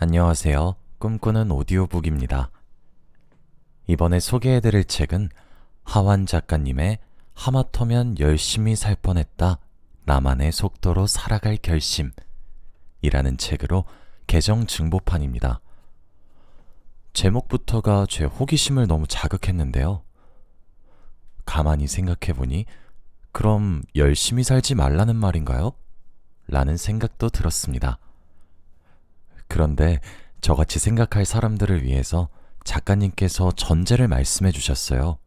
안녕하세요. 꿈꾸는 오디오북입니다. 이번에 소개해드릴 책은 하완 작가님의 하마터면 열심히 살 뻔했다. 나만의 속도로 살아갈 결심 이라는 책으로 개정 증보판입니다. 제목부터가 제 호기심을 너무 자극했는데요. 가만히 생각해보니 그럼 열심히 살지 말라는 말인가요? 라는 생각도 들었습니다. 그런데 저같이 생각할 사람들을 위해서 작가님께서 전제를 말씀해 주셨어요.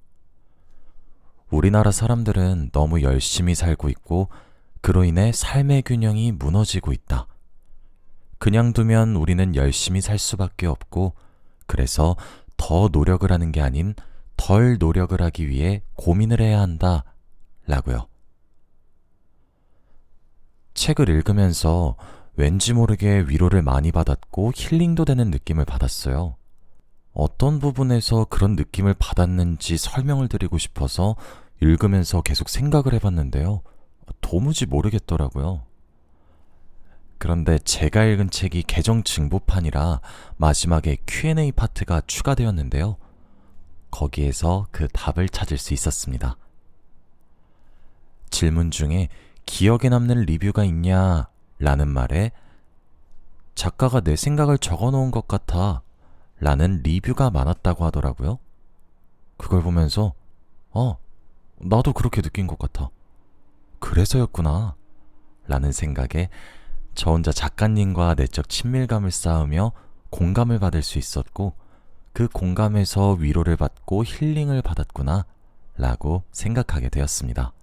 우리나라 사람들은 너무 열심히 살고 있고 그로 인해 삶의 균형이 무너지고 있다. 그냥 두면 우리는 열심히 살 수밖에 없고 그래서 더 노력을 하는 게 아닌 덜 노력을 하기 위해 고민을 해야 한다. 라고요. 책을 읽으면서 왠지 모르게 위로를 많이 받았고 힐링도 되는 느낌을 받았어요. 어떤 부분에서 그런 느낌을 받았는지 설명을 드리고 싶어서 읽으면서 계속 생각을 해봤는데요. 도무지 모르겠더라고요. 그런데 제가 읽은 책이 개정 증보판이라 마지막에 Q&A 파트가 추가되었는데요. 거기에서 그 답을 찾을 수 있었습니다. 질문 중에 기억에 남는 리뷰가 있냐? 라는 말에 작가가 내 생각을 적어놓은 것 같아 라는 리뷰가 많았다고 하더라고요. 그걸 보면서 나도 그렇게 느낀 것 같아. 그래서였구나 라는 생각에 저 혼자 작가님과 내적 친밀감을 쌓으며 공감을 받을 수 있었고 그 공감에서 위로를 받고 힐링을 받았구나 라고 생각하게 되었습니다.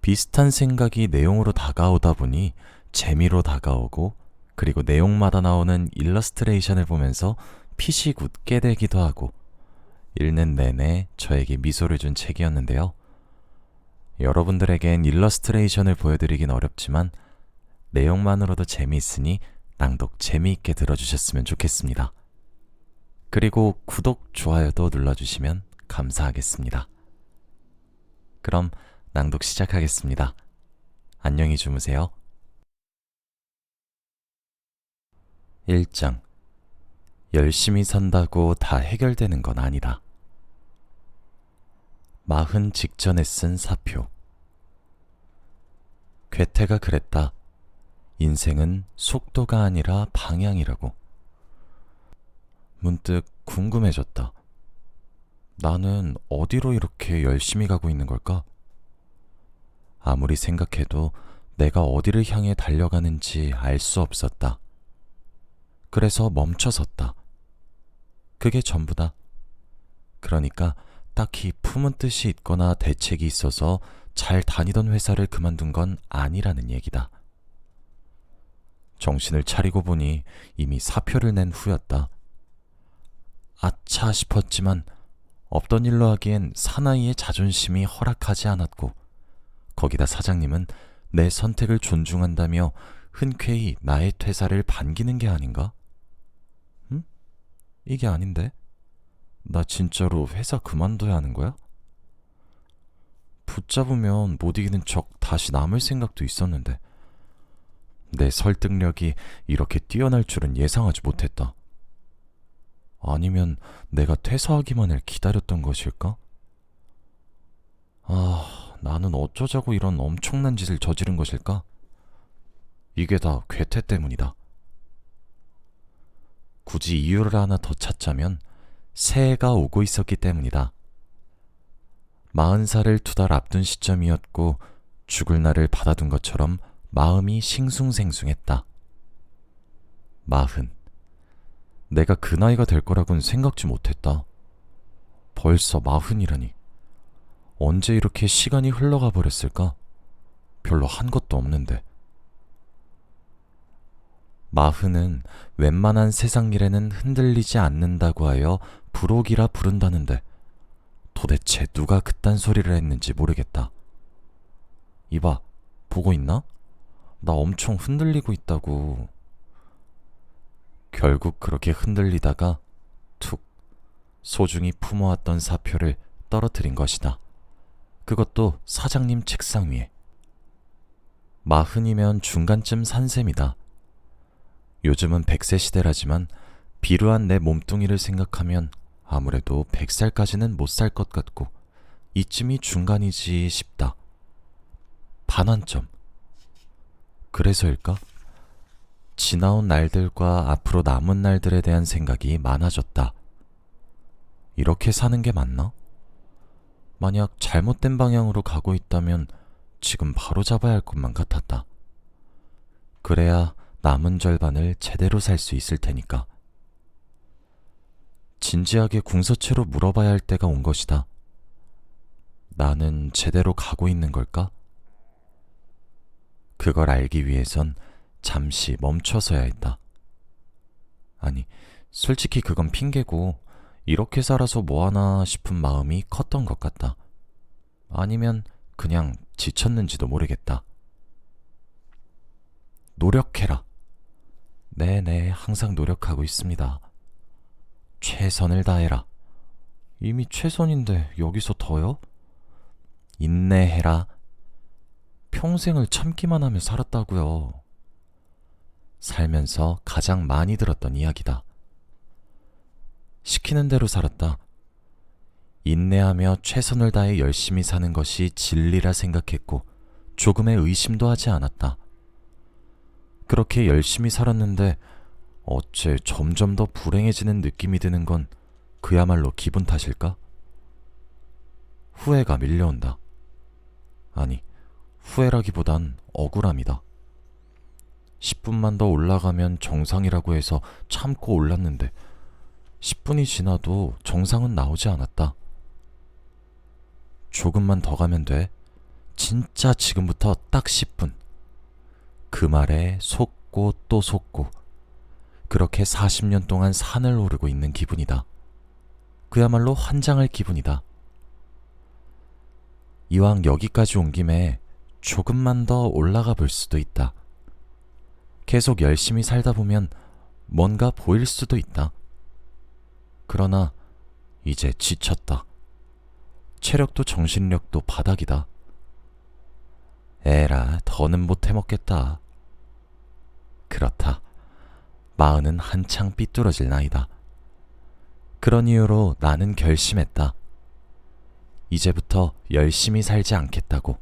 비슷한 생각이 내용으로 다가오다 보니 재미로 다가오고 그리고 내용마다 나오는 일러스트레이션을 보면서 피식 웃게 되기도 하고 읽는 내내 저에게 미소를 준 책이었는데요. 여러분들에겐 일러스트레이션을 보여드리긴 어렵지만 내용만으로도 재미있으니 낭독 재미있게 들어주셨으면 좋겠습니다. 그리고 구독, 좋아요도 눌러주시면 감사하겠습니다. 그럼 낭독 시작하겠습니다. 안녕히 주무세요. 1장. 열심히 산다고 다 해결되는 건 아니다. 40 직전에 쓴 사표. 괴테가 그랬다. 인생은 속도가 아니라 방향이라고. 문득 궁금해졌다. 나는 어디로 이렇게 열심히 가고 있는 걸까? 아무리 생각해도 내가 어디를 향해 달려가는지 알 수 없었다. 그래서 멈춰섰다. 그게 전부다. 그러니까 딱히 품은 뜻이 있거나 대책이 있어서 잘 다니던 회사를 그만둔 건 아니라는 얘기다. 정신을 차리고 보니 이미 사표를 낸 후였다. 아차 싶었지만 없던 일로 하기엔 사나이의 자존심이 허락하지 않았고 거기다 사장님은 내 선택을 존중한다며 흔쾌히 나의 퇴사를 반기는 게 아닌가? 이게 아닌데? 나 진짜로 회사 그만둬야 하는 거야? 붙잡으면 못 이기는 척 다시 남을 생각도 있었는데 내 설득력이 이렇게 뛰어날 줄은 예상하지 못했다. 아니면 내가 퇴사하기만을 기다렸던 것일까? 나는 어쩌자고 이런 엄청난 짓을 저지른 것일까? 이게 다 괴테 때문이다. 굳이 이유를 하나 더 찾자면 새해가 오고 있었기 때문이다. 40살을 2달 앞둔 시점이었고 죽을 날을 받아둔 것처럼 마음이 싱숭생숭했다. 40. 내가 그 나이가 될 거라고는 생각지 못했다. 벌써 40이라니. 언제 이렇게 시간이 흘러가 버렸을까? 별로 한 것도 없는데. 40은 웬만한 세상 일에는 흔들리지 않는다고 하여 불혹이라 부른다는데 도대체 누가 그딴 소리를 했는지 모르겠다. 이봐, 보고 있나? 나 엄청 흔들리고 있다고. 결국 그렇게 흔들리다가 툭 소중히 품어왔던 사표를 떨어뜨린 것이다. 그것도 사장님 책상 위에. 40이면 중간쯤 산 셈이다. 요즘은 100세 시대라지만 비루한 내 몸뚱이를 생각하면 아무래도 100살까지는 못 살 것 같고 이쯤이 중간이지 싶다. 반환점. 그래서일까? 지나온 날들과 앞으로 남은 날들에 대한 생각이 많아졌다. 이렇게 사는 게 맞나? 만약 잘못된 방향으로 가고 있다면 지금 바로 잡아야 할 것만 같았다. 그래야 남은 절반을 제대로 살 수 있을 테니까. 진지하게 궁서체로 물어봐야 할 때가 온 것이다. 나는 제대로 가고 있는 걸까? 그걸 알기 위해선 잠시 멈춰서야 했다. 아니, 솔직히 그건 핑계고 이렇게 살아서 뭐하나 싶은 마음이 컸던 것 같다. 아니면 그냥 지쳤는지도 모르겠다. 노력해라. 네네, 항상 노력하고 있습니다. 최선을 다해라. 이미 최선인데 여기서 더요? 인내해라. 평생을 참기만 하며 살았다고요. 살면서 가장 많이 들었던 이야기다. 시키는 대로 살았다. 인내하며 최선을 다해 열심히 사는 것이 진리라 생각했고 조금의 의심도 하지 않았다. 그렇게 열심히 살았는데 어째 점점 더 불행해지는 느낌이 드는 건 그야말로 기분 탓일까? 후회가 밀려온다. 아니, 후회라기보단 억울함이다. 10분만 더 올라가면 정상이라고 해서 참고 올랐는데 10분이 지나도 정상은 나오지 않았다. 조금만 더 가면 돼. 진짜 지금부터 딱 10분. 그 말에 속고 또 속고 그렇게 40년 동안 산을 오르고 있는 기분이다. 그야말로 환장할 기분이다. 이왕 여기까지 온 김에 조금만 더 올라가 볼 수도 있다. 계속 열심히 살다 보면 뭔가 보일 수도 있다. 그러나 이제 지쳤다. 체력도 정신력도 바닥이다. 에라, 더는 못 해먹겠다. 그렇다. 마흔은 한창 삐뚤어질 나이다. 그런 이유로 나는 결심했다. 이제부터 열심히 살지 않겠다고.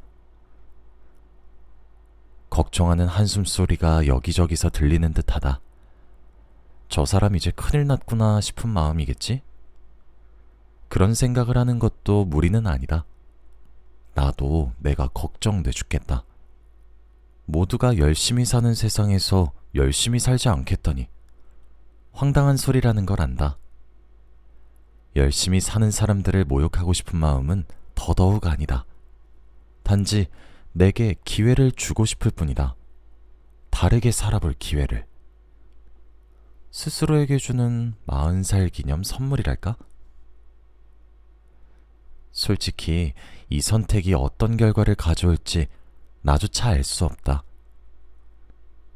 걱정하는 한숨소리가 여기저기서 들리는 듯하다. 저 사람 이제 큰일 났구나 싶은 마음이겠지? 그런 생각을 하는 것도 무리는 아니다. 나도 내가 걱정돼 죽겠다. 모두가 열심히 사는 세상에서 열심히 살지 않겠다니 황당한 소리라는 걸 안다. 열심히 사는 사람들을 모욕하고 싶은 마음은 더더욱 아니다. 단지 내게 기회를 주고 싶을 뿐이다. 다르게 살아볼 기회를. 스스로에게 주는 40살 기념 선물이랄까? 솔직히 이 선택이 어떤 결과를 가져올지 나조차 알 수 없다.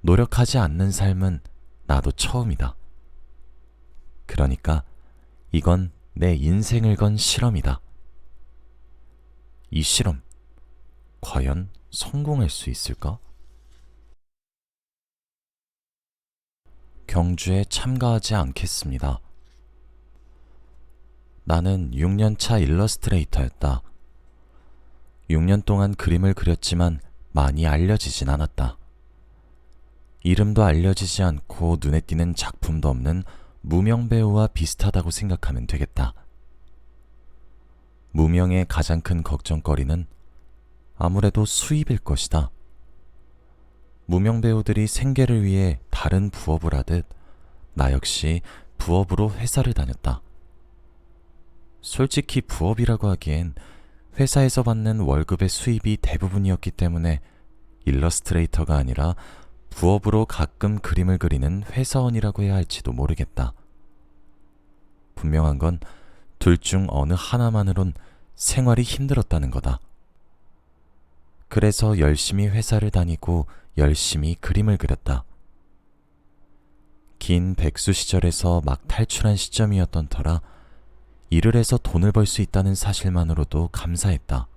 노력하지 않는 삶은 나도 처음이다. 그러니까 이건 내 인생을 건 실험이다. 이 실험, 과연 성공할 수 있을까? 경주에 참가하지 않겠습니다. 나는 6년차 일러스트레이터였다. 6년 동안 그림을 그렸지만 많이 알려지진 않았다. 이름도 알려지지 않고 눈에 띄는 작품도 없는 무명 배우와 비슷하다고 생각하면 되겠다. 무명의 가장 큰 걱정거리는 아무래도 수입일 것이다. 무명 배우들이 생계를 위해 다른 부업을 하듯 나 역시 부업으로 회사를 다녔다. 솔직히 부업이라고 하기엔 회사에서 받는 월급의 수입이 대부분이었기 때문에 일러스트레이터가 아니라 부업으로 가끔 그림을 그리는 회사원이라고 해야 할지도 모르겠다. 분명한 건 둘 중 어느 하나만으론 생활이 힘들었다는 거다. 그래서 열심히 회사를 다니고 열심히 그림을 그렸다. 긴 백수 시절에서 막 탈출한 시점이었던 터라 일을 해서 돈을 벌 수 있다는 사실만으로도 감사했다.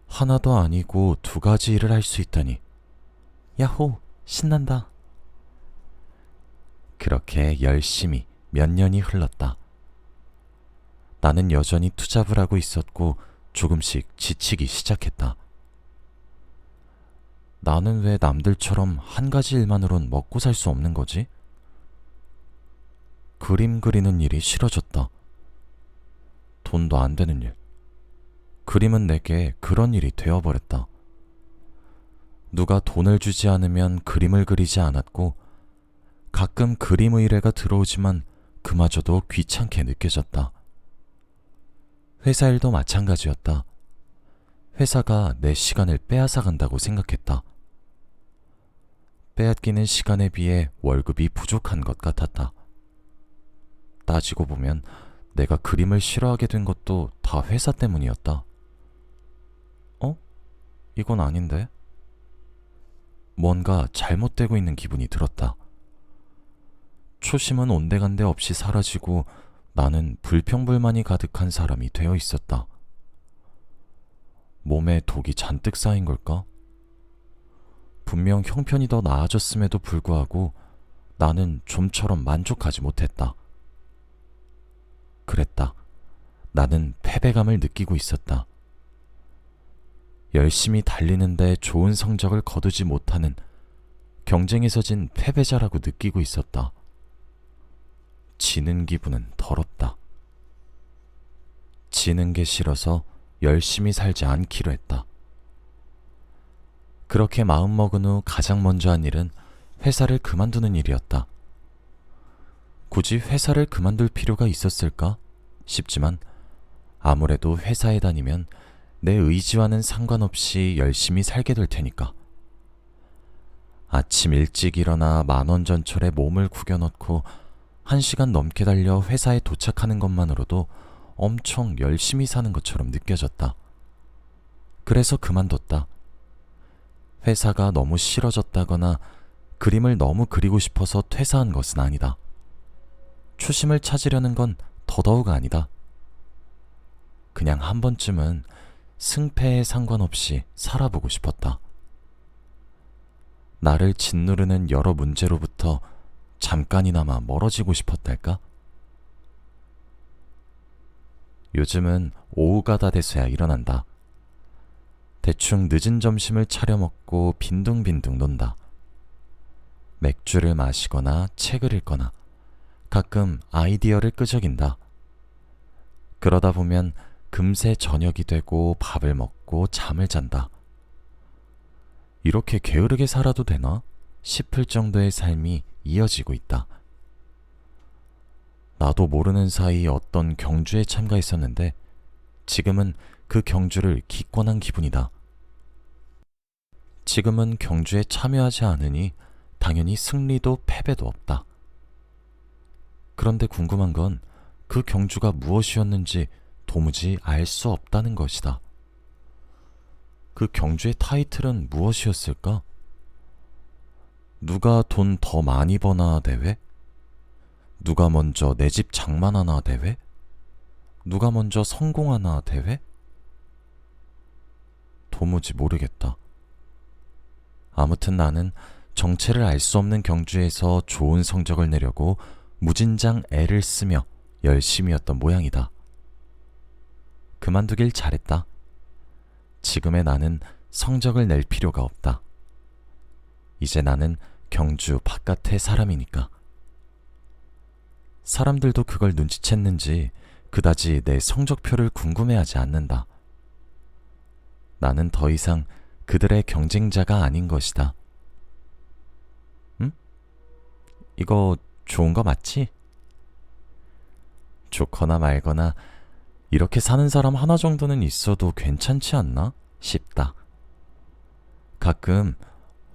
하나도 아니고 2가지 일을 할 수 있다니. 야호, 신난다. 그렇게 열심히 몇 년이 흘렀다. 나는 여전히 투잡을 하고 있었고 조금씩 지치기 시작했다. 나는 왜 남들처럼 한 가지 일만으론 먹고 살 수 없는 거지? 그림 그리는 일이 싫어졌다. 돈도 안 되는 일. 그림은 내게 그런 일이 되어버렸다. 누가 돈을 주지 않으면 그림을 그리지 않았고 가끔 그림 의뢰가 들어오지만 그마저도 귀찮게 느껴졌다. 회사 일도 마찬가지였다. 회사가 내 시간을 빼앗아 간다고 생각했다. 빼앗기는 시간에 비해 월급이 부족한 것 같았다. 따지고 보면 내가 그림을 싫어하게 된 것도 다 회사 때문이었다. 이건 아닌데? 뭔가 잘못되고 있는 기분이 들었다. 초심은 온데간데 없이 사라지고 나는 불평불만이 가득한 사람이 되어 있었다. 몸에 독이 잔뜩 쌓인 걸까? 분명 형편이 더 나아졌음에도 불구하고 나는 좀처럼 만족하지 못했다. 그랬다. 나는 패배감을 느끼고 있었다. 열심히 달리는데 좋은 성적을 거두지 못하는 경쟁에서 진 패배자라고 느끼고 있었다. 지는 기분은 더럽다. 지는 게 싫어서 열심히 살지 않기로 했다. 그렇게 마음먹은 후 가장 먼저 한 일은 회사를 그만두는 일이었다. 굳이 회사를 그만둘 필요가 있었을까 싶지만 아무래도 회사에 다니면 내 의지와는 상관없이 열심히 살게 될 테니까. 아침 일찍 일어나 만원 전철에 몸을 구겨넣고 1시간 넘게 달려 회사에 도착하는 것만으로도 엄청 열심히 사는 것처럼 느껴졌다. 그래서 그만뒀다. 회사가 너무 싫어졌다거나 그림을 너무 그리고 싶어서 퇴사한 것은 아니다. 초심을 찾으려는 건 더더욱 아니다. 그냥 한 번쯤은 승패에 상관없이 살아보고 싶었다. 나를 짓누르는 여러 문제로부터 잠깐이나마 멀어지고 싶었달까? 요즘은 오후가 다 돼서야 일어난다. 대충 늦은 점심을 차려 먹고 빈둥빈둥 논다. 맥주를 마시거나 책을 읽거나 가끔 아이디어를 끄적인다. 그러다 보면 금세 저녁이 되고 밥을 먹고 잠을 잔다. 이렇게 게으르게 살아도 되나 싶을 정도의 삶이 이어지고 있다. 나도 모르는 사이 어떤 경주에 참가했었는데 지금은 그 경주를 기권한 기분이다. 지금은 경주에 참여하지 않으니 당연히 승리도 패배도 없다. 그런데 궁금한 건 그 경주가 무엇이었는지 도무지 알 수 없다는 것이다. 그 경주의 타이틀은 무엇이었을까? 누가 돈 더 많이 버나 대회? 누가 먼저 내 집 장만하나 대회? 누가 먼저 성공하나 대회? 도무지 모르겠다. 아무튼 나는 정체를 알 수 없는 경주에서 좋은 성적을 내려고 무진장 애를 쓰며 열심히 했던 모양이다. 그만두길 잘했다. 지금의 나는 성적을 낼 필요가 없다. 이제 나는 경주 바깥의 사람이니까. 사람들도 그걸 눈치챘는지 그다지 내 성적표를 궁금해하지 않는다. 나는 더 이상 그들의 경쟁자가 아닌 것이다. 응? 이거 좋은 거 맞지? 좋거나 말거나 이렇게 사는 사람 하나 정도는 있어도 괜찮지 않나 싶다. 가끔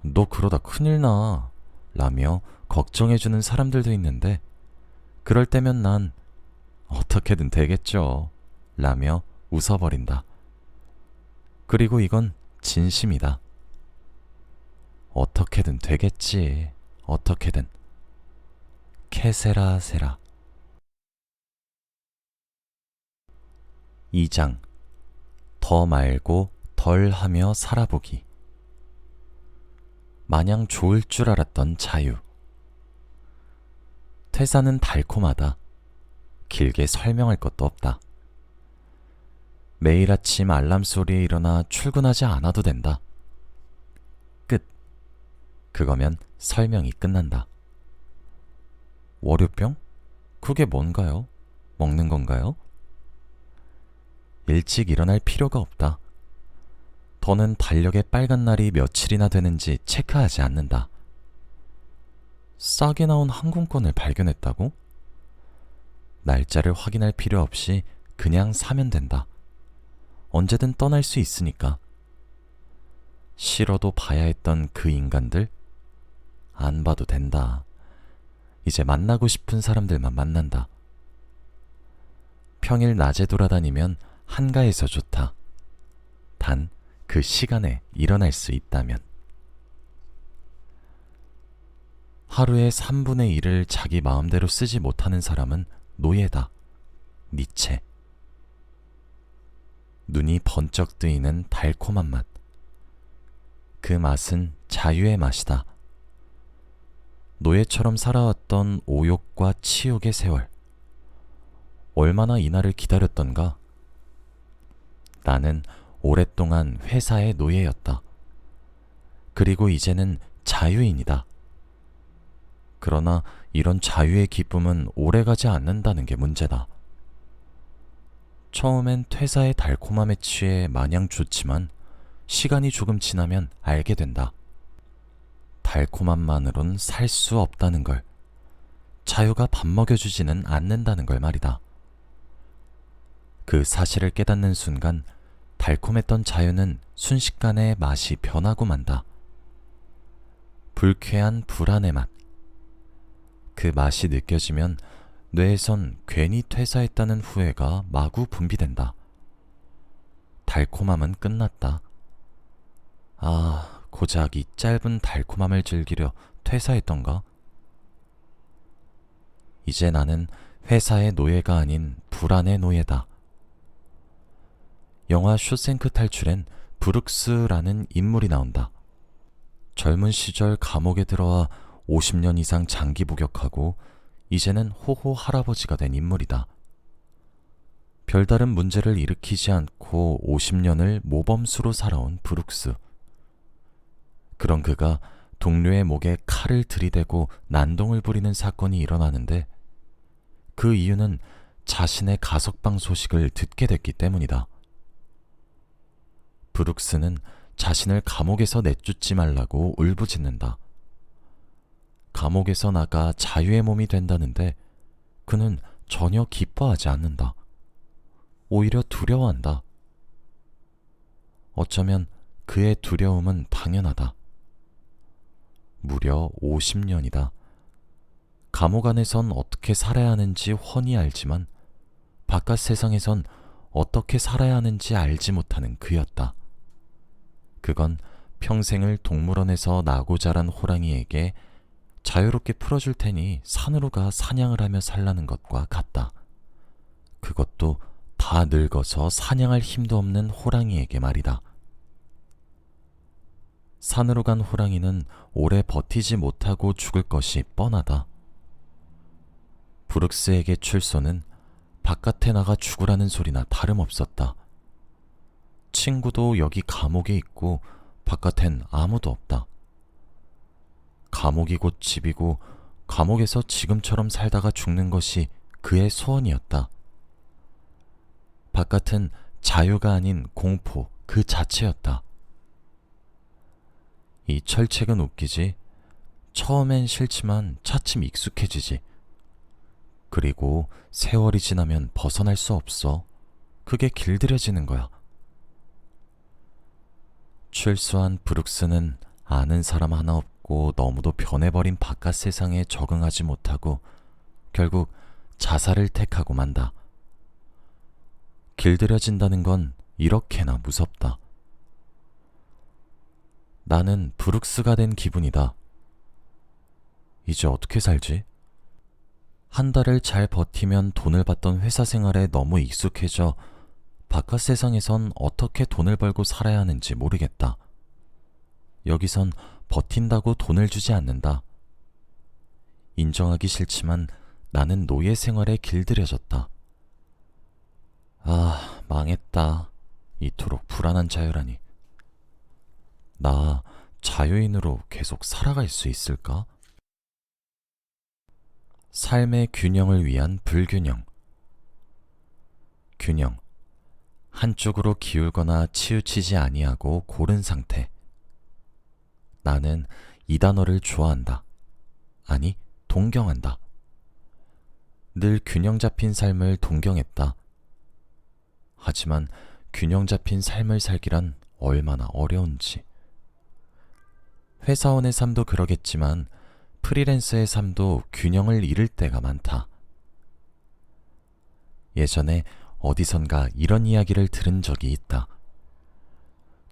너 그러다 큰일 나 라며 걱정해주는 사람들도 있는데 그럴 때면 난 어떻게든 되겠죠 라며 웃어버린다. 그리고 이건 진심이다. 어떻게든 되겠지. 어떻게든. 케세라 세라. 2장. 더 말고 덜 하며 살아보기. 마냥 좋을 줄 알았던 자유. 회사는 달콤하다. 길게 설명할 것도 없다. 매일 아침 알람 소리에 일어나 출근하지 않아도 된다. 끝. 그거면 설명이 끝난다. 월요병? 그게 뭔가요? 먹는 건가요? 일찍 일어날 필요가 없다. 더는 달력에 빨간 날이 며칠이나 되는지 체크하지 않는다. 싸게 나온 항공권을 발견했다고? 날짜를 확인할 필요 없이 그냥 사면 된다. 언제든 떠날 수 있으니까. 싫어도 봐야 했던 그 인간들? 안 봐도 된다. 이제 만나고 싶은 사람들만 만난다. 평일 낮에 돌아다니면 한가해서 좋다. 단, 그 시간에 일어날 수 있다면. 하루의 3분의 1을 자기 마음대로 쓰지 못하는 사람은 노예다. 니체. 눈이 번쩍 뜨이는 달콤한 맛. 그 맛은 자유의 맛이다. 노예처럼 살아왔던 오욕과 치욕의 세월. 얼마나 이날을 기다렸던가. 나는 오랫동안 회사의 노예였다. 그리고 이제는 자유인이다. 그러나 이런 자유의 기쁨은 오래가지 않는다는 게 문제다. 처음엔 퇴사의 달콤함에 취해 마냥 좋지만 시간이 조금 지나면 알게 된다. 달콤함만으론 살 수 없다는 걸, 자유가 밥 먹여주지는 않는다는 걸 말이다. 그 사실을 깨닫는 순간 달콤했던 자유는 순식간에 맛이 변하고 만다. 불쾌한 불안의 맛. 그 맛이 느껴지면 뇌에선 괜히 퇴사했다는 후회가 마구 분비된다. 달콤함은 끝났다. 아, 고작 이 짧은 달콤함을 즐기려 퇴사했던가? 이제 나는 회사의 노예가 아닌 불안의 노예다. 영화 쇼생크 탈출엔 브룩스라는 인물이 나온다. 젊은 시절 감옥에 들어와 50년 이상 장기 복역하고 이제는 호호 할아버지가 된 인물이다. 별다른 문제를 일으키지 않고 50년을 모범수로 살아온 브룩스. 그런 그가 동료의 목에 칼을 들이대고 난동을 부리는 사건이 일어나는데 그 이유는 자신의 가석방 소식을 듣게 됐기 때문이다. 브룩스는 자신을 감옥에서 내쫓지 말라고 울부짖는다. 감옥에서 나가 자유의 몸이 된다는데 그는 전혀 기뻐하지 않는다. 오히려 두려워한다. 어쩌면 그의 두려움은 당연하다. 무려 50년이다. 감옥 안에선 어떻게 살아야 하는지 훤히 알지만 바깥 세상에선 어떻게 살아야 하는지 알지 못하는 그였다. 그건 평생을 동물원에서 나고 자란 호랑이에게 자유롭게 풀어줄 테니 산으로 가 사냥을 하며 살라는 것과 같다. 그것도 다 늙어서 사냥할 힘도 없는 호랑이에게 말이다. 산으로 간 호랑이는 오래 버티지 못하고 죽을 것이 뻔하다. 브룩스에게 출소는 바깥에 나가 죽으라는 소리나 다름없었다. 친구도 여기 감옥에 있고 바깥엔 아무도 없다. 감옥이 곧 집이고 감옥에서 지금처럼 살다가 죽는 것이 그의 소원이었다. 바깥은 자유가 아닌 공포 그 자체였다. 이 철책은 웃기지. 처음엔 싫지만 차츰 익숙해지지. 그리고 세월이 지나면 벗어날 수 없어. 그게 길들여지는 거야. 출소한 브룩스는 아는 사람 하나 없고 너무도 변해버린 바깥 세상에 적응하지 못하고 결국 자살을 택하고 만다. 길들여진다는 건 이렇게나 무섭다. 나는 브룩스가 된 기분이다. 이제 어떻게 살지? 한 달을 잘 버티면 돈을 받던 회사 생활에 너무 익숙해져 바깥 세상에선 어떻게 돈을 벌고 살아야 하는지 모르겠다. 여기선 버틴다고 돈을 주지 않는다. 인정하기 싫지만 나는 노예 생활에 길들여졌다. 아, 망했다. 이토록 불안한 자유라니. 나 자유인으로 계속 살아갈 수 있을까? 삶의 균형을 위한 불균형. 균형. 한쪽으로 기울거나 치우치지 아니하고 고른 상태. 나는 이 단어를 좋아한다. 아니, 동경한다. 늘 균형 잡힌 삶을 동경했다. 하지만 균형 잡힌 삶을 살기란 얼마나 어려운지. 회사원의 삶도 그러겠지만 프리랜서의 삶도 균형을 잃을 때가 많다. 예전에 어디선가 이런 이야기를 들은 적이 있다.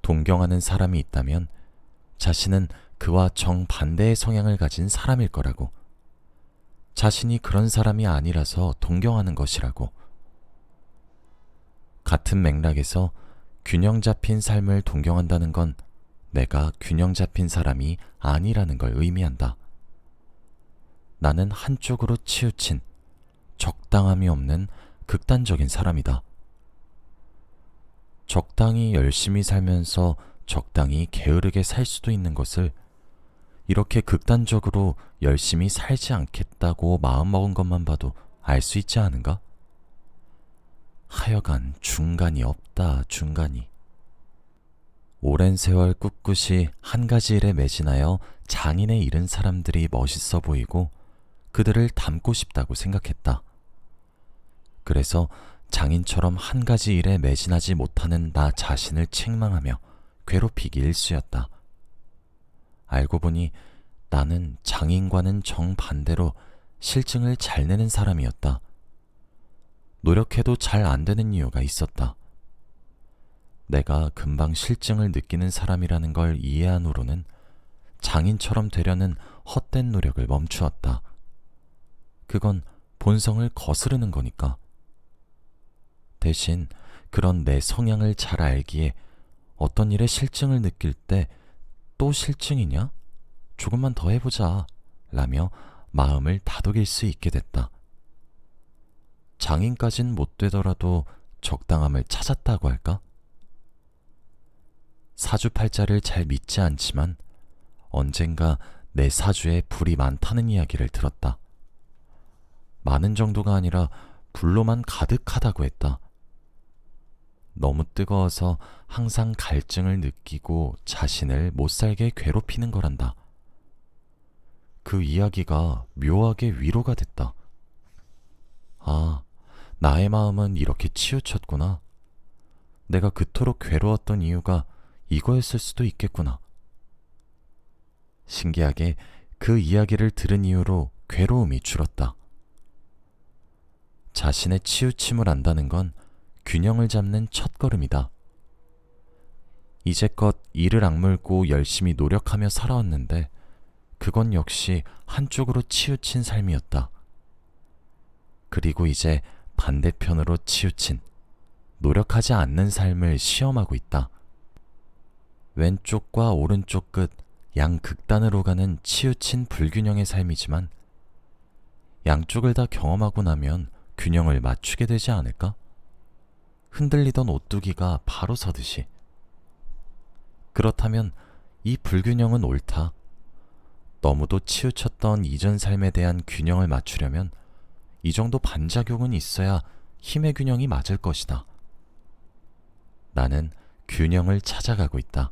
동경하는 사람이 있다면 자신은 그와 정반대의 성향을 가진 사람일 거라고. 자신이 그런 사람이 아니라서 동경하는 것이라고. 같은 맥락에서 균형 잡힌 삶을 동경한다는 건 내가 균형 잡힌 사람이 아니라는 걸 의미한다. 나는 한쪽으로 치우친 적당함이 없는 극단적인 사람이다. 적당히 열심히 살면서 적당히 게으르게 살 수도 있는 것을 이렇게 극단적으로 열심히 살지 않겠다고 마음먹은 것만 봐도 알 수 있지 않은가? 하여간 중간이 없다, 중간이. 오랜 세월 꿋꿋이 한 가지 일에 매진하여 장인에 이른 사람들이 멋있어 보이고 그들을 닮고 싶다고 생각했다. 그래서 장인처럼 한 가지 일에 매진하지 못하는 나 자신을 책망하며 괴롭히기 일쑤였다. 알고 보니 나는 장인과는 정반대로 실증을 잘 내는 사람이었다. 노력해도 잘 안 되는 이유가 있었다. 내가 금방 실증을 느끼는 사람이라는 걸 이해한 후로는 장인처럼 되려는 헛된 노력을 멈추었다. 그건 본성을 거스르는 거니까. 대신 그런 내 성향을 잘 알기에 어떤 일에 실증을 느낄 때 또 실증이냐? 조금만 더 해보자 라며 마음을 다독일 수 있게 됐다. 장인까진 못 되더라도 적당함을 찾았다고 할까? 사주팔자를 잘 믿지 않지만 언젠가 내 사주에 불이 많다는 이야기를 들었다. 많은 정도가 아니라 불로만 가득하다고 했다. 너무 뜨거워서 항상 갈증을 느끼고 자신을 못살게 괴롭히는 거란다. 그 이야기가 묘하게 위로가 됐다. 아, 나의 마음은 이렇게 치우쳤구나. 내가 그토록 괴로웠던 이유가 이거였을 수도 있겠구나. 신기하게 그 이야기를 들은 이후로 괴로움이 줄었다. 자신의 치우침을 안다는 건 균형을 잡는 첫걸음이다. 이제껏 이를 악물고 열심히 노력하며 살아왔는데 그건 역시 한쪽으로 치우친 삶이었다. 그리고 이제 반대편으로 치우친 노력하지 않는 삶을 시험하고 있다. 왼쪽과 오른쪽 끝 양극단으로 가는 치우친 불균형의 삶이지만 양쪽을 다 경험하고 나면 균형을 맞추게 되지 않을까? 흔들리던 오뚜기가 바로 서듯이. 그렇다면 이 불균형은 옳다. 너무도 치우쳤던 이전 삶에 대한 균형을 맞추려면 이 정도 반작용은 있어야 힘의 균형이 맞을 것이다. 나는 균형을 찾아가고 있다.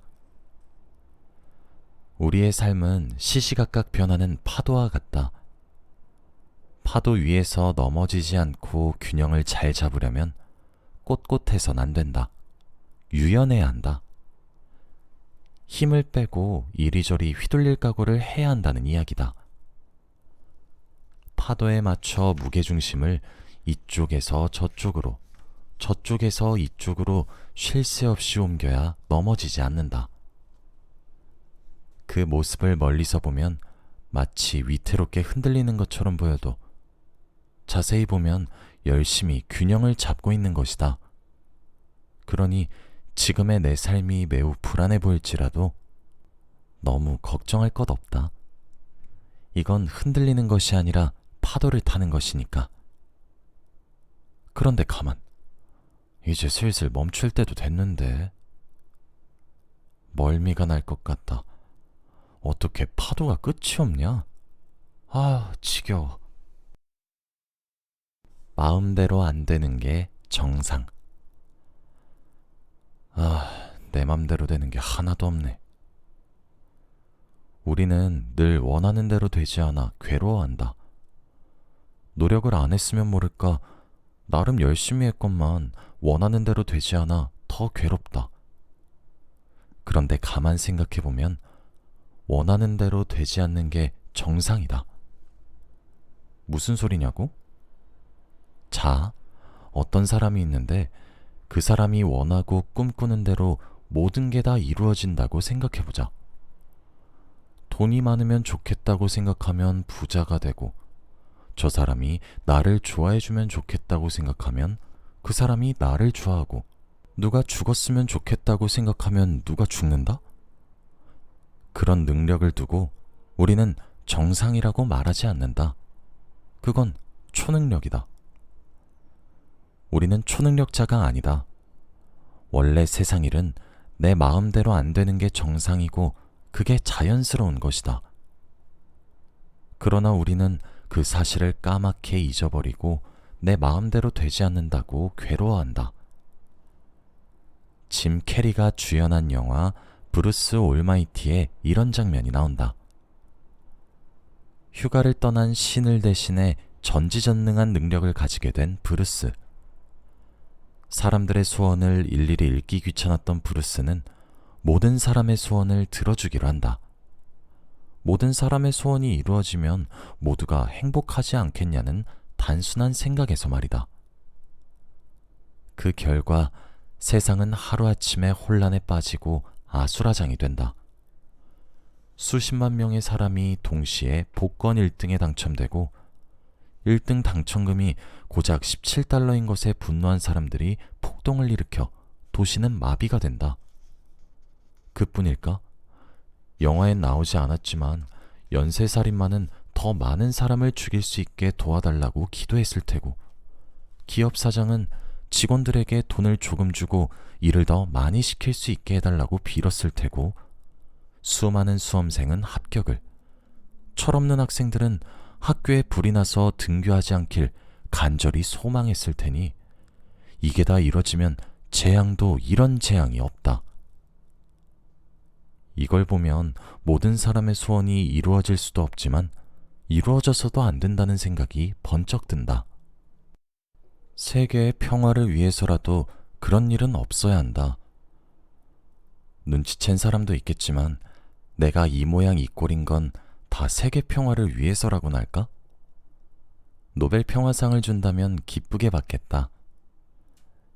우리의 삶은 시시각각 변하는 파도와 같다. 파도 위에서 넘어지지 않고 균형을 잘 잡으려면 꼿꼿해선 안 된다. 유연해야 한다. 힘을 빼고 이리저리 휘둘릴 각오를 해야 한다는 이야기다. 파도에 맞춰 무게중심을 이쪽에서 저쪽으로, 저쪽에서 이쪽으로 쉴 새 없이 옮겨야 넘어지지 않는다. 그 모습을 멀리서 보면 마치 위태롭게 흔들리는 것처럼 보여도 자세히 보면 열심히 균형을 잡고 있는 것이다. 그러니 지금의 내 삶이 매우 불안해 보일지라도 너무 걱정할 것 없다. 이건 흔들리는 것이 아니라 파도를 타는 것이니까. 그런데 가만, 이제 슬슬 멈출 때도 됐는데. 멀미가 날 것 같다. 어떻게 파도가 끝이 없냐? 아, 지겨워. 마음대로 안 되는 게 정상. 내 맘대로 되는 게 하나도 없네. 우리는 늘 원하는 대로 되지 않아 괴로워한다. 노력을 안 했으면 모를까 나름 열심히 했건만 원하는 대로 되지 않아 더 괴롭다. 그런데 가만 생각해보면 원하는 대로 되지 않는 게 정상이다. 무슨 소리냐고? 자, 어떤 사람이 있는데 그 사람이 원하고 꿈꾸는 대로 모든 게 다 이루어진다고 생각해보자. 돈이 많으면 좋겠다고 생각하면 부자가 되고, 저 사람이 나를 좋아해주면 좋겠다고 생각하면 그 사람이 나를 좋아하고, 누가 죽었으면 좋겠다고 생각하면 누가 죽는다? 그런 능력을 두고 우리는 정상이라고 말하지 않는다. 그건 초능력이다. 우리는 초능력자가 아니다. 원래 세상 일은 내 마음대로 안 되는 게 정상이고 그게 자연스러운 것이다. 그러나 우리는 그 사실을 까맣게 잊어버리고 내 마음대로 되지 않는다고 괴로워한다. 짐 캐리가 주연한 영화 브루스 올마이티에 이런 장면이 나온다. 휴가를 떠난 신을 대신해 전지전능한 능력을 가지게 된 브루스. 사람들의 소원을 일일이 읽기 귀찮았던 브루스는 모든 사람의 소원을 들어주기로 한다. 모든 사람의 소원이 이루어지면 모두가 행복하지 않겠냐는 단순한 생각에서 말이다. 그 결과 세상은 하루아침에 혼란에 빠지고 아수라장이 된다. 수십만 명의 사람이 동시에 복권 1등에 당첨되고 1등 당첨금이 고작 17달러인 것에 분노한 사람들이 폭동을 일으켜 도시는 마비가 된다. 그뿐일까? 영화엔 나오지 않았지만 연쇄살인마는 더 많은 사람을 죽일 수 있게 도와달라고 기도했을 테고, 기업 사장은 직원들에게 돈을 조금 주고 일을 더 많이 시킬 수 있게 해달라고 빌었을 테고, 수많은 수험생은 합격을, 철없는 학생들은 학교에 불이 나서 등교하지 않길 간절히 소망했을 테니, 이게 다 이뤄지면 재앙도 이런 재앙이 없다. 이걸 보면 모든 사람의 소원이 이루어질 수도 없지만 이루어져서도 안 된다는 생각이 번쩍 든다. 세계의 평화를 위해서라도 그런 일은 없어야 한다. 눈치챈 사람도 있겠지만 내가 이 모양 이 꼴인 건 다 세계 평화를 위해서라고나 할까? 노벨 평화상을 준다면 기쁘게 받겠다.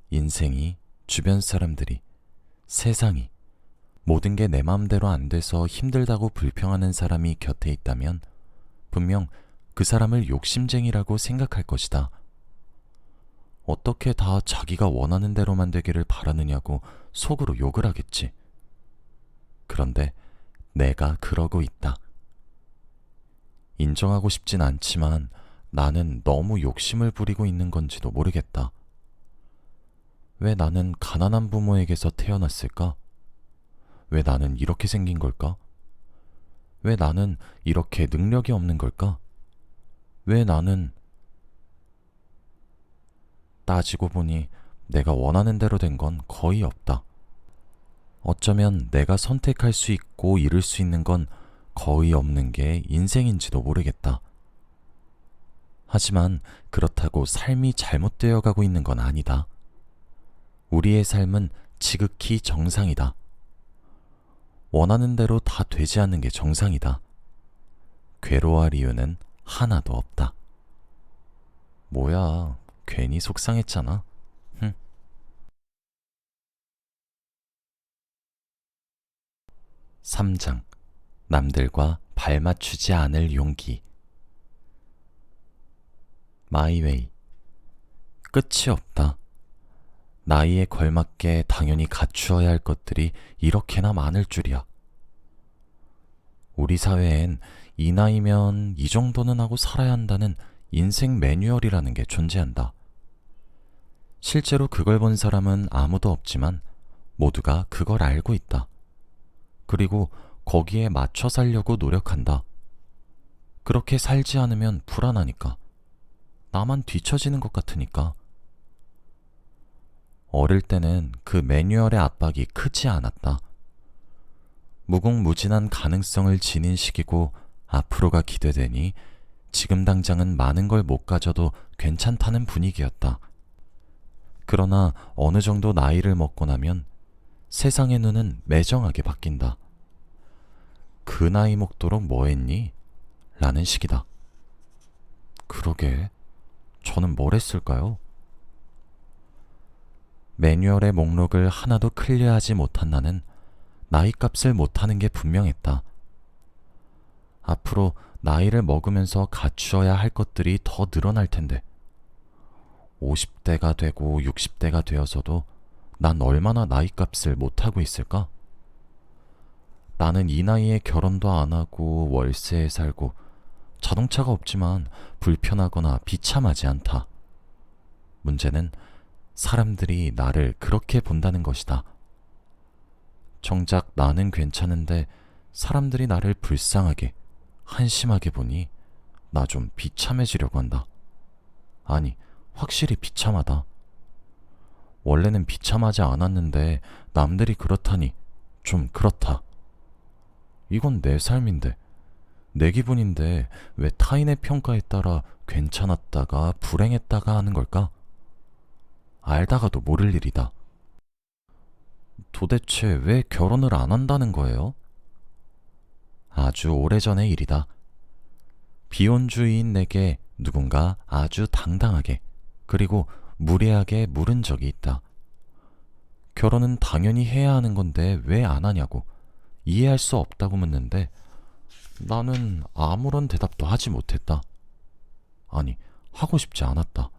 인생이, 주변 사람들이, 세상이, 모든 게 내 마음대로 안 돼서 힘들다고 불평하는 사람이 곁에 있다면 분명 그 사람을 욕심쟁이라고 생각할 것이다. 어떻게 다 자기가 원하는 대로만 되기를 바라느냐고 속으로 욕을 하겠지. 그런데 내가 그러고 있다. 인정하고 싶진 않지만 나는 너무 욕심을 부리고 있는 건지도 모르겠다. 왜 나는 가난한 부모에게서 태어났을까? 왜 나는 이렇게 생긴 걸까? 왜 나는 이렇게 능력이 없는 걸까? 왜 나는... 따지고 보니 내가 원하는 대로 된 건 거의 없다. 어쩌면 내가 선택할 수 있고 이룰 수 있는 건 거의 없는 게 인생인지도 모르겠다. 하지만 그렇다고 삶이 잘못되어 가고 있는 건 아니다. 우리의 삶은 지극히 정상이다. 원하는 대로 다 되지 않는 게 정상이다. 괴로워할 이유는 하나도 없다. 뭐야, 괜히 속상했잖아. 3장. 남들과 발맞추지 않을 용기. 마이웨이. 끝이 없다. 나이에 걸맞게 당연히 갖추어야 할 것들이 이렇게나 많을 줄이야. 우리 사회엔 이 나이면 이 정도는 하고 살아야 한다는 인생 매뉴얼이라는 게 존재한다. 실제로 그걸 본 사람은 아무도 없지만 모두가 그걸 알고 있다. 그리고 거기에 맞춰 살려고 노력한다. 그렇게 살지 않으면 불안하니까. 나만 뒤처지는 것 같으니까. 어릴 때는 그 매뉴얼의 압박이 크지 않았다. 무궁무진한 가능성을 지닌 시기고 앞으로가 기대되니 지금 당장은 많은 걸 못 가져도 괜찮다는 분위기였다. 그러나 어느 정도 나이를 먹고 나면 세상의 눈은 매정하게 바뀐다. 그 나이 먹도록 뭐 했니? 라는 식이다. 그러게, 저는 뭘 했을까요? 매뉴얼의 목록을 하나도 클리어하지 못한 나는 나이값을 못하는 게 분명했다. 앞으로 나이를 먹으면서 갖추어야 할 것들이 더 늘어날 텐데 50대가 되고 60대가 되어서도 난 얼마나 나이값을 못하고 있을까? 나는 이 나이에 결혼도 안 하고 월세에 살고 자동차가 없지만 불편하거나 비참하지 않다. 문제는 사람들이 나를 그렇게 본다는 것이다. 정작 나는 괜찮은데 사람들이 나를 불쌍하게, 한심하게 보니 나 좀 비참해지려고 한다. 아니, 확실히 비참하다. 원래는 비참하지 않았는데 남들이 그렇다니 좀 그렇다. 이건 내 삶인데, 내 기분인데 왜 타인의 평가에 따라 괜찮았다가 불행했다가 하는 걸까? 알다가도 모를 일이다. 도대체 왜 결혼을 안 한다는 거예요? 아주 오래전의 일이다. 비혼주의인 내게 누군가 아주 당당하게 그리고 무례하게 물은 적이 있다. 결혼은 당연히 해야 하는 건데 왜 안 하냐고, 이해할 수 없다고 묻는데 나는 아무런 대답도 하지 못했다. 아니, 하고 싶지 않았다.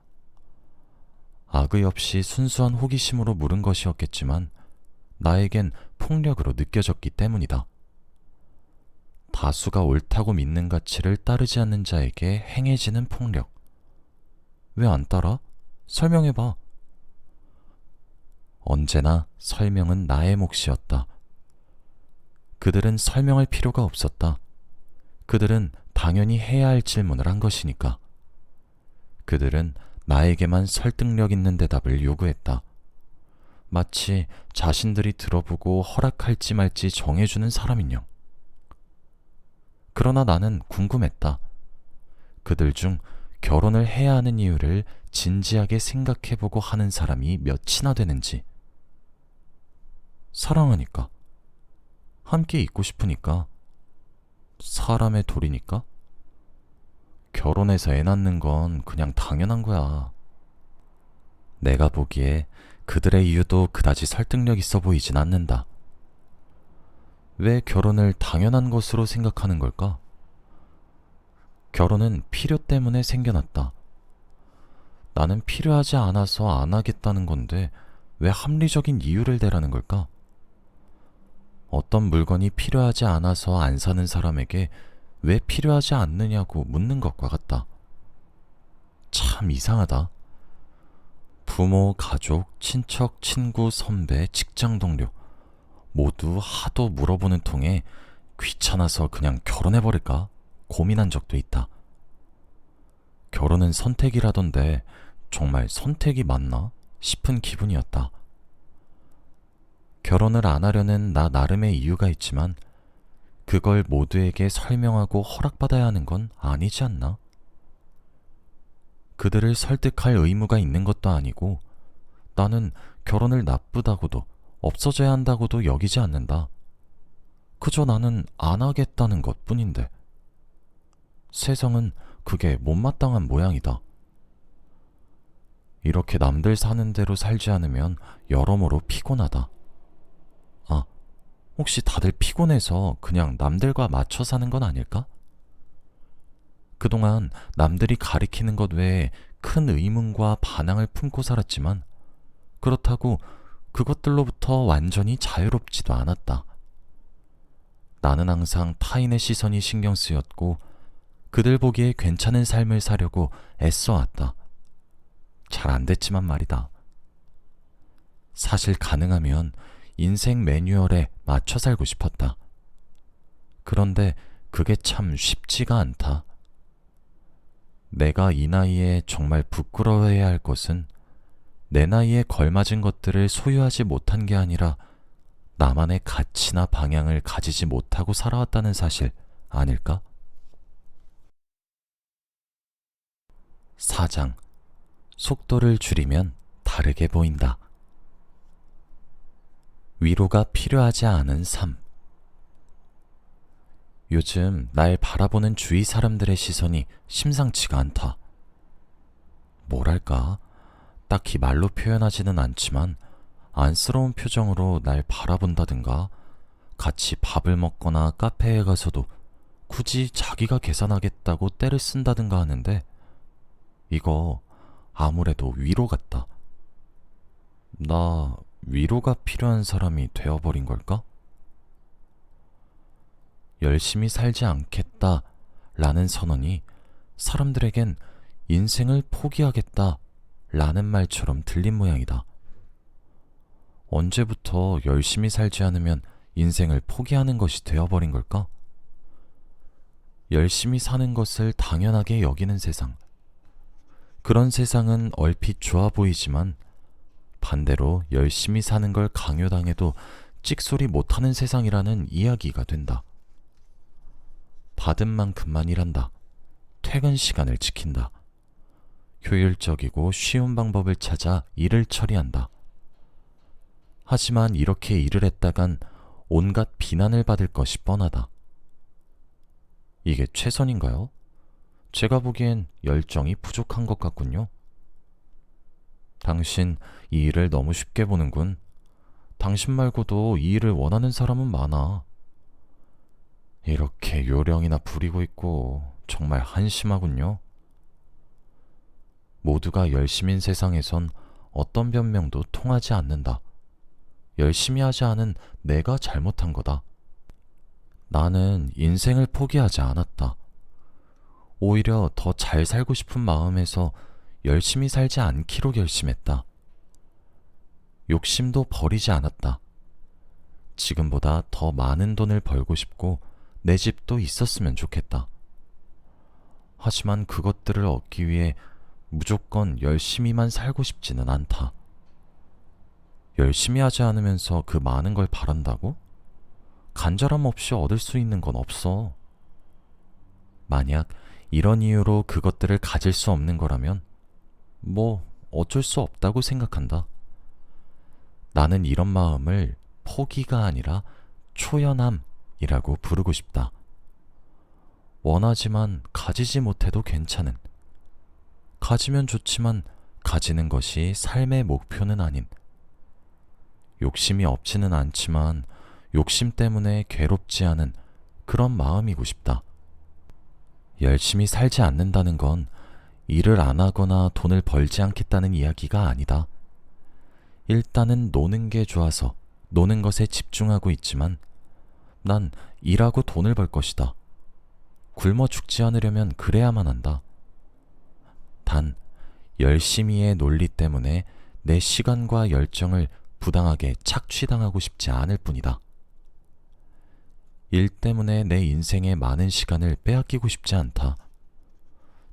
악의 없이 순수한 호기심으로 물은 것이었겠지만 나에겐 폭력으로 느껴졌기 때문이다. 다수가 옳다고 믿는 가치를 따르지 않는 자에게 행해지는 폭력. 왜 안 따라? 설명해봐. 언제나 설명은 나의 몫이었다. 그들은 설명할 필요가 없었다. 그들은 당연히 해야 할 질문을 한 것이니까. 그들은 나에게만 설득력 있는 대답을 요구했다. 마치 자신들이 들어보고 허락할지 말지 정해주는 사람인형. 그러나 나는 궁금했다. 그들 중 결혼을 해야 하는 이유를 진지하게 생각해보고 하는 사람이 몇이나 되는지. 사랑하니까. 함께 있고 싶으니까. 사람의 도리니까. 결혼해서 애 낳는 건 그냥 당연한 거야. 내가 보기에 그들의 이유도 그다지 설득력 있어 보이진 않는다. 왜 결혼을 당연한 것으로 생각하는 걸까? 결혼은 필요 때문에 생겨났다. 나는 필요하지 않아서 안 하겠다는 건데 왜 합리적인 이유를 대라는 걸까? 어떤 물건이 필요하지 않아서 안 사는 사람에게 왜 필요하지 않느냐고 묻는 것과 같다. 참 이상하다. 부모, 가족, 친척, 친구, 선배, 직장 동료 모두 하도 물어보는 통에 귀찮아서 그냥 결혼해버릴까 고민한 적도 있다. 결혼은 선택이라던데 정말 선택이 맞나 싶은 기분이었다. 결혼을 안 하려는 나 나름의 이유가 있지만 그걸 모두에게 설명하고 허락받아야 하는 건 아니지 않나? 그들을 설득할 의무가 있는 것도 아니고 나는 결혼을 나쁘다고도 없어져야 한다고도 여기지 않는다. 그저 나는 안 하겠다는 것 뿐인데. 세상은 그게 못마땅한 모양이다. 이렇게 남들 사는 대로 살지 않으면 여러모로 피곤하다. 아, 혹시 다들 피곤해서 그냥 남들과 맞춰 사는 건 아닐까? 그동안 남들이 가리키는 것 외에 큰 의문과 반항을 품고 살았지만 그렇다고 그것들로부터 완전히 자유롭지도 않았다. 나는 항상 타인의 시선이 신경 쓰였고 그들 보기에 괜찮은 삶을 사려고 애써왔다. 잘 안 됐지만 말이다. 사실 가능하면 인생 매뉴얼에 맞춰 살고 싶었다. 그런데 그게 참 쉽지가 않다. 내가 이 나이에 정말 부끄러워해야 할 것은 내 나이에 걸맞은 것들을 소유하지 못한 게 아니라 나만의 가치나 방향을 가지지 못하고 살아왔다는 사실 아닐까? 4장. 속도를 줄이면 다르게 보인다. 위로가 필요하지 않은 삶. 요즘 날 바라보는 주위 사람들의 시선이 심상치가 않다. 뭐랄까, 딱히 말로 표현하지는 않지만 안쓰러운 표정으로 날 바라본다든가 같이 밥을 먹거나 카페에 가서도 굳이 자기가 계산하겠다고 떼를 쓴다든가 하는데 이거 아무래도 위로 같다. 나 위로가 필요한 사람이 되어버린 걸까? 열심히 살지 않겠다 라는 선언이 사람들에겐 인생을 포기하겠다 라는 말처럼 들린 모양이다. 언제부터 열심히 살지 않으면 인생을 포기하는 것이 되어버린 걸까? 열심히 사는 것을 당연하게 여기는 세상. 그런 세상은 얼핏 좋아 보이지만 반대로 열심히 사는 걸 강요당해도 찍소리 못하는 세상이라는 이야기가 된다. 받은 만큼만 일한다. 퇴근 시간을 지킨다. 효율적이고 쉬운 방법을 찾아 일을 처리한다. 하지만 이렇게 일을 했다간 온갖 비난을 받을 것이 뻔하다. 이게 최선인가요? 제가 보기엔 열정이 부족한 것 같군요. 당신 이 일을 너무 쉽게 보는군. 당신 말고도 이 일을 원하는 사람은 많아. 이렇게 요령이나 부리고 있고 정말 한심하군요. 모두가 열심인 세상에선 어떤 변명도 통하지 않는다. 열심히 하지 않은 내가 잘못한 거다. 나는 인생을 포기하지 않았다. 오히려 더 잘 살고 싶은 마음에서 열심히 살지 않기로 결심했다. 욕심도 버리지 않았다. 지금보다 더 많은 돈을 벌고 싶고 내 집도 있었으면 좋겠다. 하지만 그것들을 얻기 위해 무조건 열심히만 살고 싶지는 않다. 열심히 하지 않으면서 그 많은 걸 바란다고? 간절함 없이 얻을 수 있는 건 없어. 만약 이런 이유로 그것들을 가질 수 없는 거라면 뭐 어쩔 수 없다고 생각한다. 나는 이런 마음을 포기가 아니라 초연함이라고 부르고 싶다. 원하지만 가지지 못해도 괜찮은, 가지면 좋지만 가지는 것이 삶의 목표는 아닌, 욕심이 없지는 않지만 욕심 때문에 괴롭지 않은 그런 마음이고 싶다. 열심히 살지 않는다는 건 일을 안 하거나 돈을 벌지 않겠다는 이야기가 아니다. 일단은 노는 게 좋아서 노는 것에 집중하고 있지만 난 일하고 돈을 벌 것이다. 굶어 죽지 않으려면 그래야만 한다. 단 열심히의 논리 때문에 내 시간과 열정을 부당하게 착취당하고 싶지 않을 뿐이다. 일 때문에 내 인생의 많은 시간을 빼앗기고 싶지 않다.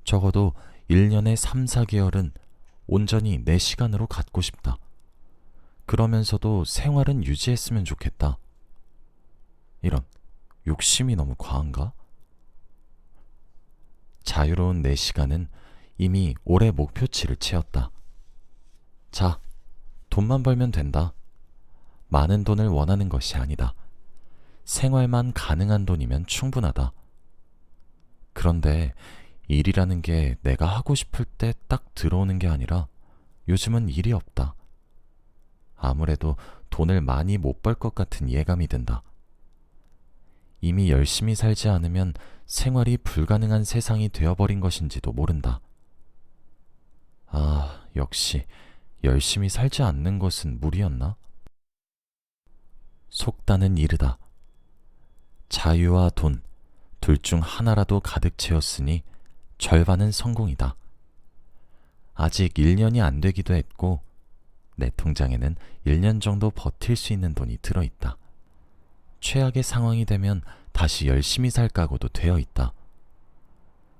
적어도 1년에 3, 4개월은 온전히 내 시간으로 갖고 싶다. 그러면서도 생활은 유지했으면 좋겠다. 이런 욕심이 너무 과한가? 자유로운 내 시간은 이미 올해 목표치를 채웠다. 자, 돈만 벌면 된다. 많은 돈을 원하는 것이 아니다. 생활만 가능한 돈이면 충분하다. 그런데 일이라는 게 내가 하고 싶을 때 딱 들어오는 게 아니라 요즘은 일이 없다. 아무래도 돈을 많이 못 벌 것 같은 예감이 든다. 이미 열심히 살지 않으면 생활이 불가능한 세상이 되어버린 것인지도 모른다. 아, 역시 열심히 살지 않는 것은 무리였나? 속단은 이르다. 자유와 돈, 둘 중 하나라도 가득 채웠으니 절반은 성공이다. 아직 1년이 안 되기도 했고 내 통장에는 1년 정도 버틸 수 있는 돈이 들어있다. 최악의 상황이 되면 다시 열심히 살 각오도 되어 있다.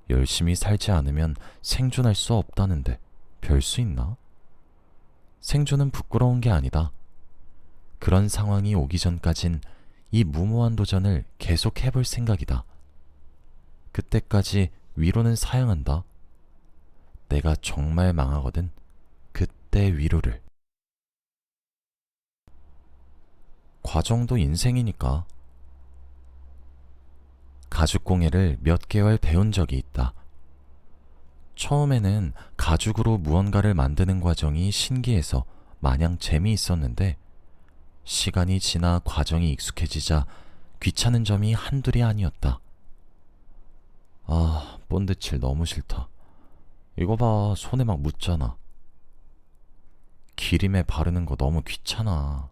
열심히 살지 않으면 생존할 수 없다는데 별 수 있나? 생존은 부끄러운 게 아니다. 그런 상황이 오기 전까진 이 무모한 도전을 계속 해볼 생각이다. 그때까지 위로는 사양한다. 내가 정말 망하거든 그때 위로를. 과정도 인생이니까. 가죽공예를 몇 개월 배운 적이 있다. 처음에는 가죽으로 무언가를 만드는 과정이 신기해서 마냥 재미있었는데 시간이 지나 과정이 익숙해지자 귀찮은 점이 한둘이 아니었다. 아, 본드칠 너무 싫다. 이거 봐, 손에 막 묻잖아. 기림에 바르는 거 너무 귀찮아.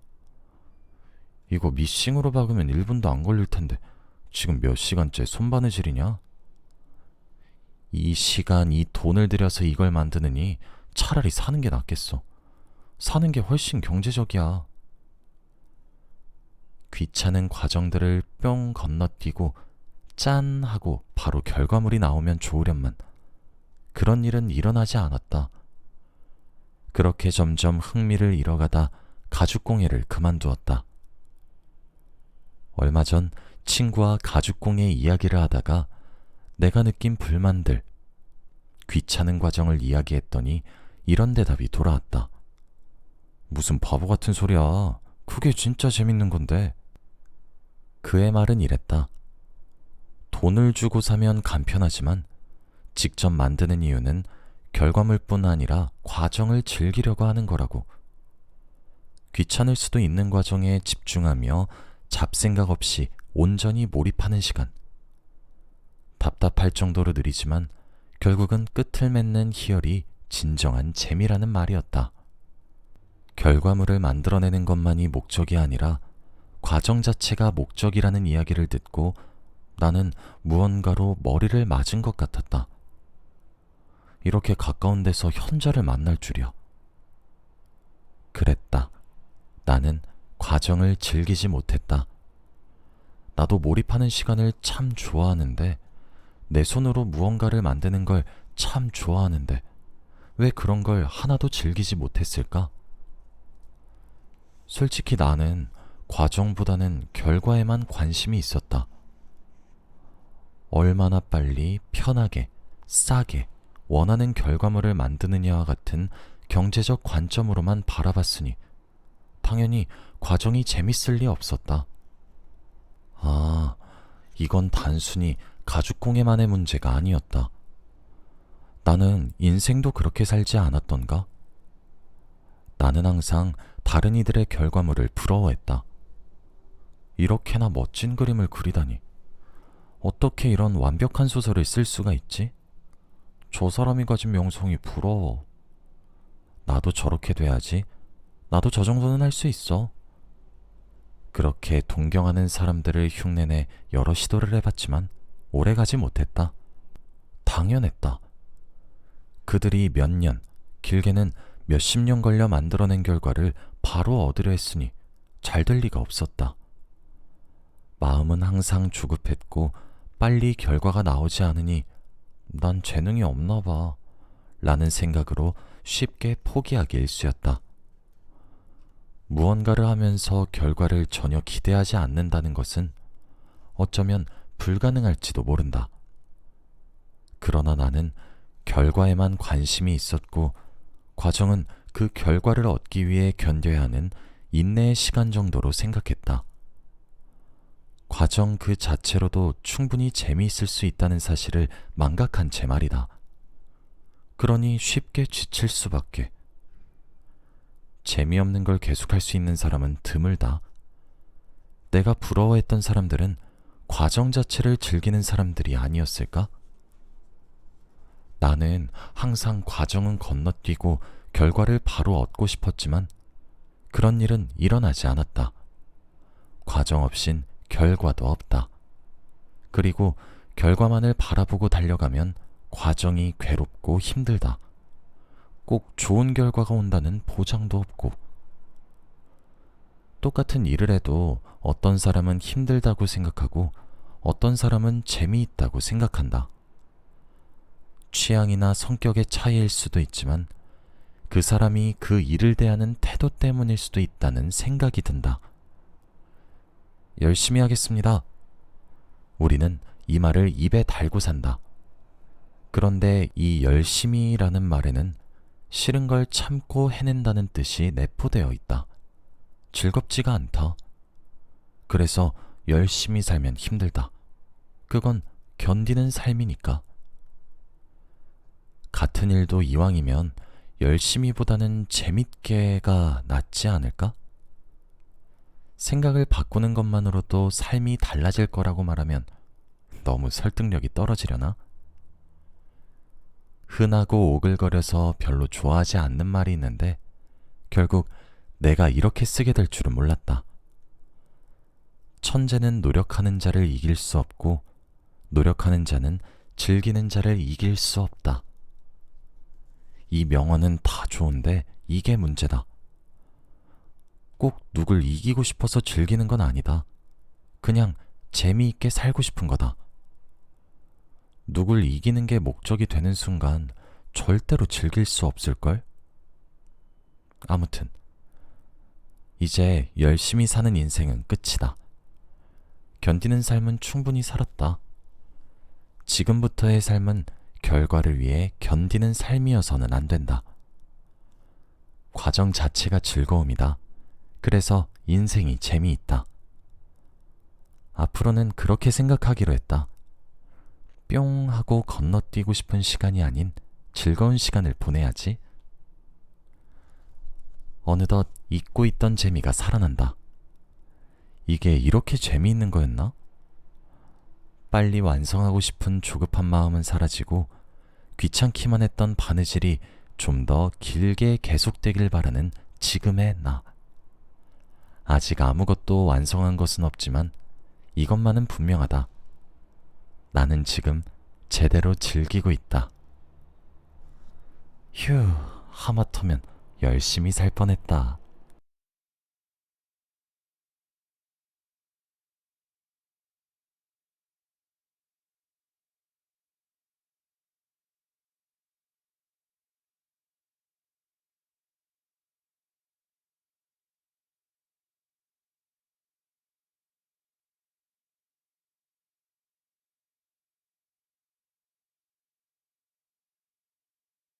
이거 미싱으로 박으면 1분도 안 걸릴 텐데 지금 몇 시간째 손바느질이냐? 이 시간, 이 돈을 들여서 이걸 만드느니 차라리 사는 게 낫겠어. 사는 게 훨씬 경제적이야. 귀찮은 과정들을 뿅 건너뛰고 짠 하고 바로 결과물이 나오면 좋으련만 그런 일은 일어나지 않았다. 그렇게 점점 흥미를 잃어가다 가죽공예를 그만두었다. 얼마 전 친구와 가죽공예 이야기를 하다가 내가 느낀 불만들, 귀찮은 과정을 이야기했더니 이런 대답이 돌아왔다. 무슨 바보 같은 소리야. 그게 진짜 재밌는 건데. 그의 말은 이랬다. 돈을 주고 사면 간편하지만 직접 만드는 이유는 결과물뿐 아니라 과정을 즐기려고 하는 거라고. 귀찮을 수도 있는 과정에 집중하며 잡생각 없이 온전히 몰입하는 시간. 답답할 정도로 느리지만 결국은 끝을 맺는 희열이 진정한 재미라는 말이었다. 결과물을 만들어내는 것만이 목적이 아니라 과정 자체가 목적이라는 이야기를 듣고 나는 무언가로 머리를 맞은 것 같았다. 이렇게 가까운 데서 현자를 만날 줄이야. 그랬다. 나는 과정을 즐기지 못했다. 나도 몰입하는 시간을 참 좋아하는데 내 손으로 무언가를 만드는 걸 참 좋아하는데 왜 그런 걸 하나도 즐기지 못했을까? 솔직히 나는 과정보다는 결과에만 관심이 있었다. 얼마나 빨리, 편하게, 싸게 원하는 결과물을 만드느냐와 같은 경제적 관점으로만 바라봤으니 당연히 과정이 재밌을 리 없었다. 아, 이건 단순히 가죽공예만의 문제가 아니었다. 나는 인생도 그렇게 살지 않았던가? 나는 항상 다른 이들의 결과물을 부러워했다. 이렇게나 멋진 그림을 그리다니. 어떻게 이런 완벽한 소설을 쓸 수가 있지? 저 사람이 가진 명성이 부러워. 나도 저렇게 돼야지. 나도 저 정도는 할 수 있어. 그렇게 동경하는 사람들을 흉내내 여러 시도를 해봤지만 오래가지 못했다. 당연했다. 그들이 몇 년, 길게는 몇십 년 걸려 만들어낸 결과를 바로 얻으려 했으니 잘 될 리가 없었다. 마음은 항상 조급했고 빨리 결과가 나오지 않으니 난 재능이 없나 봐 라는 생각으로 쉽게 포기하기 일쑤였다. 무언가를 하면서 결과를 전혀 기대하지 않는다는 것은 어쩌면 불가능할지도 모른다. 그러나 나는 결과에만 관심이 있었고 과정은 그 결과를 얻기 위해 견뎌야 하는 인내의 시간 정도로 생각했다. 과정 그 자체로도 충분히 재미있을 수 있다는 사실을 망각한 채 말이다. 그러니 쉽게 지칠 수밖에. 재미없는 걸 계속할 수 있는 사람은 드물다. 내가 부러워했던 사람들은 과정 자체를 즐기는 사람들이 아니었을까? 나는 항상 과정은 건너뛰고 결과를 바로 얻고 싶었지만 그런 일은 일어나지 않았다. 과정 없인 결과도 없다. 그리고 결과만을 바라보고 달려가면 과정이 괴롭고 힘들다. 꼭 좋은 결과가 온다는 보장도 없고. 똑같은 일을 해도 어떤 사람은 힘들다고 생각하고 어떤 사람은 재미있다고 생각한다. 취향이나 성격의 차이일 수도 있지만 그 사람이 그 일을 대하는 태도 때문일 수도 있다는 생각이 든다. 열심히 하겠습니다. 우리는 이 말을 입에 달고 산다. 그런데 이 열심히라는 말에는 싫은 걸 참고 해낸다는 뜻이 내포되어 있다. 즐겁지가 않다. 그래서 열심히 살면 힘들다. 그건 견디는 삶이니까. 같은 일도 이왕이면 열심히보다는 재밌게가 낫지 않을까? 생각을 바꾸는 것만으로도 삶이 달라질 거라고 말하면 너무 설득력이 떨어지려나? 흔하고 오글거려서 별로 좋아하지 않는 말이 있는데 결국 내가 이렇게 쓰게 될 줄은 몰랐다. 천재는 노력하는 자를 이길 수 없고 노력하는 자는 즐기는 자를 이길 수 없다. 이 명언은 다 좋은데 이게 문제다. 꼭 누굴 이기고 싶어서 즐기는 건 아니다. 그냥 재미있게 살고 싶은 거다. 누굴 이기는 게 목적이 되는 순간 절대로 즐길 수 없을걸? 아무튼 이제 열심히 사는 인생은 끝이다. 견디는 삶은 충분히 살았다. 지금부터의 삶은 결과를 위해 견디는 삶이어서는 안 된다. 과정 자체가 즐거움이다. 그래서 인생이 재미있다. 앞으로는 그렇게 생각하기로 했다. 뿅 하고 건너뛰고 싶은 시간이 아닌 즐거운 시간을 보내야지. 어느덧 잊고 있던 재미가 살아난다. 이게 이렇게 재미있는 거였나? 빨리 완성하고 싶은 조급한 마음은 사라지고 귀찮기만 했던 바느질이 좀 더 길게 계속되길 바라는 지금의 나. 아직 아무것도 완성한 것은 없지만 이것만은 분명하다. 나는 지금 제대로 즐기고 있다. 휴, 하마터면 열심히 살 뻔했다.